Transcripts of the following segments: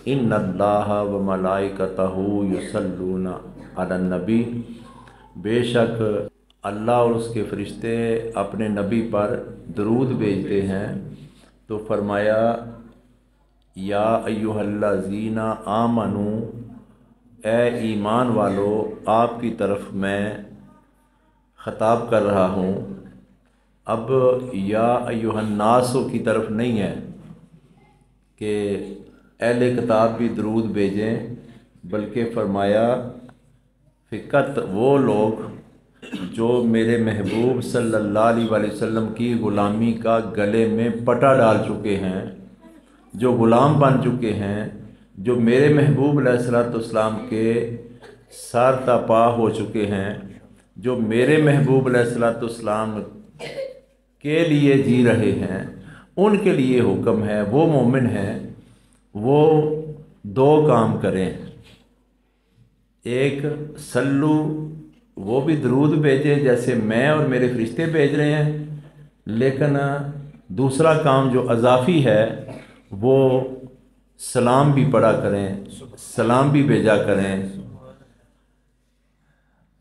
इन्नल्लाह व मलाइकतहू युसल्लूना अलन नबी, बेशक अल्लाह और उसके फ़रिश्ते अपने नबी पर दरूद भेजते हैं। तो फरमाया या अय्युहल्लज़ीना आमनू, ए ईमान वालो, आपकी तरफ मैं ख़िताब कर रहा हूँ। अब या अय्युहन्नासो की तरफ नहीं है कि अहले किताब भी दरूद भेजें, बल्कि फरमाया फ़िकत वो लोग जो मेरे महबूब सल्लल्लाहु अलैहि वसल्लम की ग़ुलामी का गले में पटा डाल चुके हैं, जो ग़ुलाम बन चुके हैं, जो मेरे महबूब अलैहिस्सलाम के सर तपा हो चुके हैं, जो मेरे महबूब अलैहिस्सलाम के लिए जी रहे हैं, उनके लिए हुक्म है, वो मोमिन हैं, वो दो काम करें। एक सल्लू, वो भी दरूद भेजे जैसे मैं और मेरे फरिश्ते भेज रहे हैं, लेकिन दूसरा काम जो अज़ाफ़ी है वो सलाम भी पढ़ा करें, सलाम भी भेजा करें।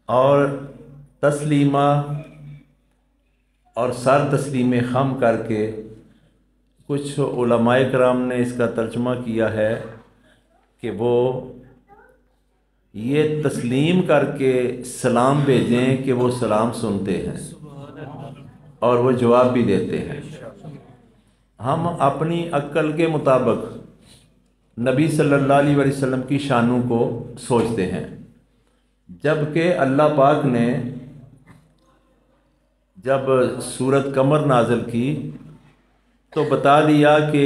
और तस्लीमा और सर तस्लीम खम करके, कुछ उलमाए कराम ने इसका तर्जुमा किया है कि वो ये तस्लीम करके सलाम भेजें कि वो सलाम सुनते हैं और वो जवाब भी देते हैं। हम अपनी अक्ल के मुताबिक नबी सल्लल्लाहु अलैहि वसल्लम की शानों को सोचते हैं, जबकि अल्लाह पाक ने जब सूरत कमर नाज़िल की तो बता दिया कि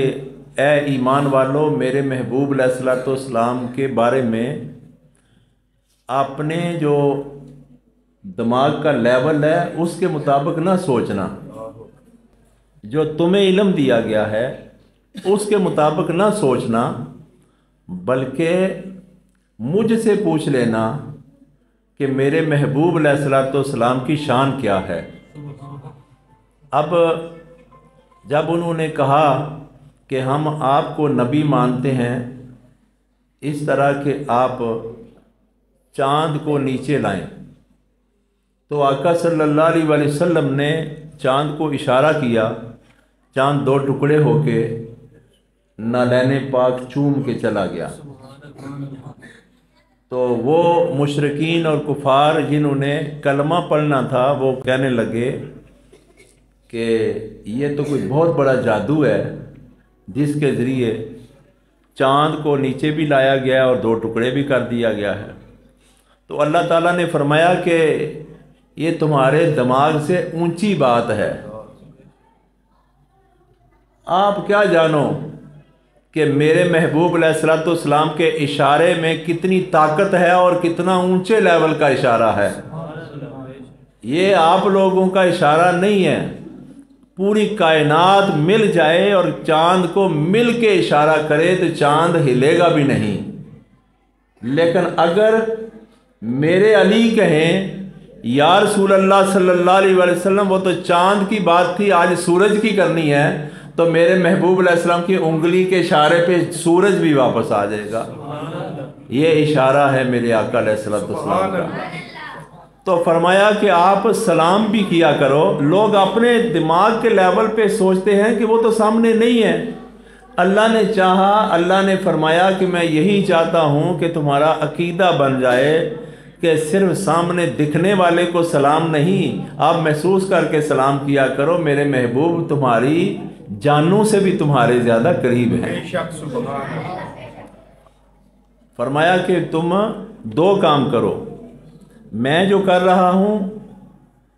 ए ईमान वालों, मेरे महबूब अलैहिस्सलाम के बारे में आपने जो दिमाग का लेवल है उसके मुताबिक ना सोचना, जो तुम्हें इल्म दिया गया है उसके मुताबिक ना सोचना, बल्कि मुझसे पूछ लेना कि मेरे महबूब अलैहिस्सलाम की शान क्या है। अब जब उन्होंने कहा कि हम आपको नबी मानते हैं, इस तरह के आप चाँद को नीचे लाएं, तो आका सल्लल्लाहु अलैहि वसल्लम ने चाँद को इशारा किया, चाँद दो टुकड़े होके नालैने पाक चूम के चला गया। तो वो मुशरिकीन और कुफार जिन्होंने कलमा पढ़ना था वो कहने लगे कि ये तो कोई बहुत बड़ा जादू है जिसके ज़रिए चाँद को नीचे भी लाया गया और दो टुकड़े भी कर दिया गया है। तो अल्लाह ताला ने फरमाया कि ये तुम्हारे दिमाग से ऊंची बात है, आप क्या जानो कि मेरे महबूब अलैहिस्सलाम के इशारे में कितनी ताकत है और कितना ऊंचे लेवल का इशारा है। ये आप लोगों का इशारा नहीं है, पूरी कायनात मिल जाए और चाँद को मिल के इशारा करे तो चाँद हिलेगा भी नहीं। लेकिन अगर मेरे अली कहें या रसूल अल्लाह सल्लल्लाहु अलैहि वसल्लम, वो तो चाँद की बात थी, आज सूरज की करनी है, तो मेरे महबूब अलैहिस्सलाम की उंगली के इशारे पे सूरज भी वापस आ जाएगा। ये इशारा है मेरे आका अलैहिस्सलाम का। तो फरमाया कि आप सलाम भी किया करो। लोग अपने दिमाग के लेवल पे सोचते हैं कि वो तो सामने नहीं है। अल्लाह ने चाहा, अल्लाह ने फरमाया कि मैं यही चाहता हूँ कि तुम्हारा अकीदा बन जाए कि सिर्फ सामने दिखने वाले को सलाम नहीं, आप महसूस करके सलाम किया करो, मेरे महबूब तुम्हारी जानों से भी तुम्हारे ज़्यादा करीब हैं। फरमाया कि तुम दो काम करो, मैं जो कर रहा हूँ,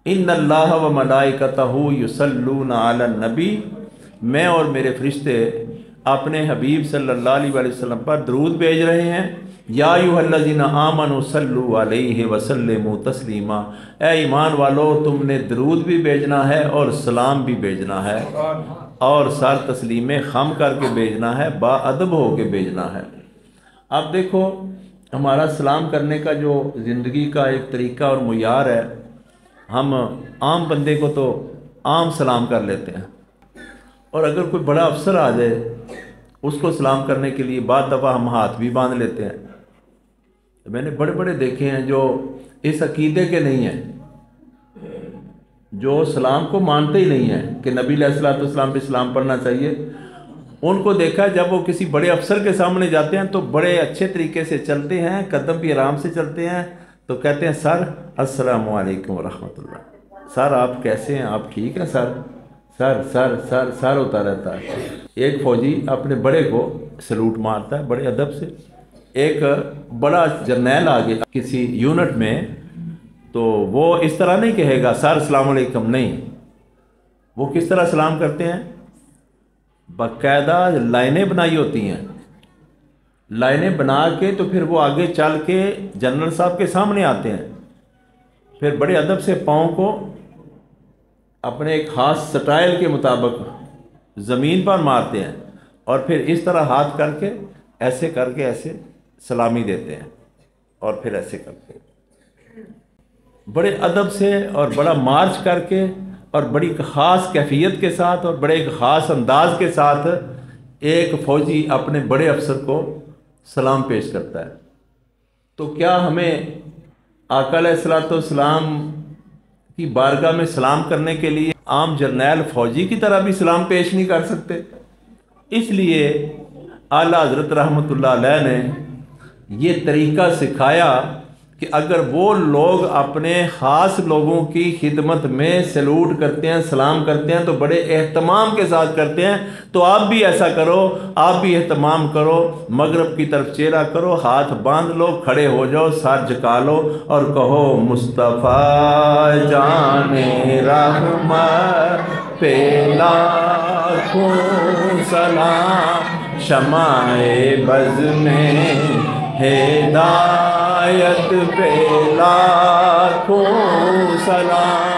इन्नल्लाह व मलाइकतहू युसल्लूना अलन नबी, मैं और मेरे फरिश्ते अपने हबीब सल्लल्लाहु अलैहि वसल्लम पर दरूद भेज रहे हैं। या अय्युहल्लज़ीना आमनू सल्लु अलैहि वसल्लिमू तस्लीमा, ए ईमान वालो, तुमने दरूद भी भेजना है और सलाम भी भेजना है और सर तस्लीम खम करके भेजना है, बाअदब होके भेजना है। अब देखो हमारा सलाम करने का जो ज़िंदगी का एक तरीका और मुयार है, हम आम बंदे को तो आम सलाम कर लेते हैं, और अगर कोई बड़ा अफसर आ जाए اس کو سلام کرنے کے لیے بعض دفعہ ہم ہاتھ بھی باندھ لیتے ہیں۔ میں نے بڑے بڑے دیکھے ہیں جو اس عقیدے کے نہیں ہیں، جو سلام کو مانتے ہی نہیں ہیں کہ نبی علیہ الصلوۃ والسلام پہ سلام پڑھنا چاہیے۔ ان کو دیکھا جب وہ کسی بڑے افسر کے سامنے جاتے ہیں تو بڑے اچھے طریقے سے چلتے ہیں، قدم بھی آرام سے چلتے ہیں، تو کہتے ہیں سر السلام علیکم ورحمۃ اللہ، سر آپ کیسے ہیں، آپ ٹھیک ہیں سر، سر سر سر سر ہوتا رہتا ہے۔ ایک فوجی اپنے بڑے کو سلوٹ مارتا ہے بڑے ادب سے، ایک بڑا جرنیل آگے کسی یونٹ میں، تو وہ اس طرح نہیں کہے گا سر السلام علیکم، نہیں، وہ کس طرح سلام کرتے ہیں، باقاعدہ لائنیں بنائی ہوتی ہیں، لائنیں بنا کے تو پھر وہ آگے چل کے جنرل صاحب کے سامنے آتے ہیں، پھر بڑے ادب سے پاؤں کو اپنے ایک خاص سٹائل کے مطابق زمین پر مارتے ہیں، اور پھر اس طرح ہاتھ کر کے ایسے سلامی دیتے ہیں، اور پھر ایسے کرتے ہیں بڑے ادب سے اور بڑا مارچ کر کے اور بڑی خاص کیفیت کے ساتھ اور بڑے خاص انداز کے ساتھ ایک فوجی اپنے بڑے افسر کو سلام پیش کرتا ہے۔ تو کیا ہمیں آقا علیہ الصلوۃ والسلام کی بارگاہ میں سلام کرنے کے لیے عام جرنیل فوجی کی طرح بھی سلام پیش نہیں کر سکتے؟ اس لیے اعلیٰ حضرت رحمۃ اللہ علیہ نے یہ طریقہ سکھایا کہ اگر وہ لوگ اپنے خاص لوگوں کی خدمت میں سلوٹ کرتے ہیں، سلام کرتے ہیں، تو بڑے اہتمام کے ساتھ کرتے ہیں، تو آپ بھی ایسا کرو، آپ بھی اہتمام کرو، مغرب کی طرف چہرہ کرو، ہاتھ باندھ لو، کھڑے ہو جاؤ، سر جھکا لو اور کہو مصطفیٰ جان رحمت پہ لاکھوں سلام، شمع بز میں ہدایت پہ لاکھوں سلام۔